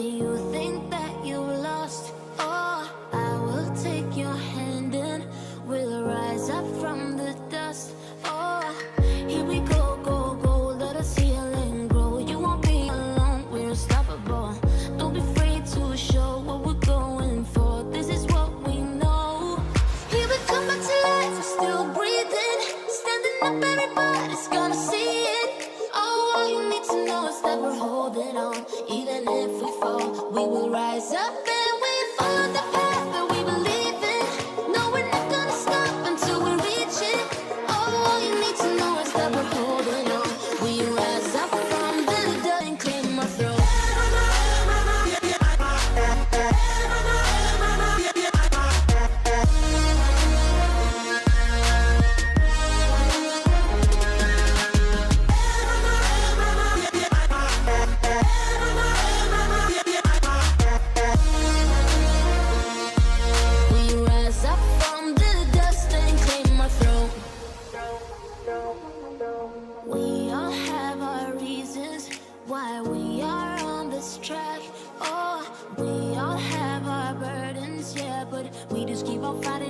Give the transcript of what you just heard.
when you think that you lost. Oh, I will take your hand and we'll rise up from the dust. Oh, here we go, go, go, let us heal and grow. You won't be alone, we're unstoppable. Don't be afraid to show what we're going for. This is what we know. Here we come back to life, we're still breathing. Standing up, everybody's gonna see it. Oh, all you need to know is that we're holding on. Even if we fall, we will rise up and we follow the path that we believe in. No, we're not gonna stop until we reach it. Oh, all you need to know is that we're holding on. We rise up from the dust and claim our throne. We all have our reasons why we are on this track. Oh, we all have our burdens, yeah, but we just keep on fighting.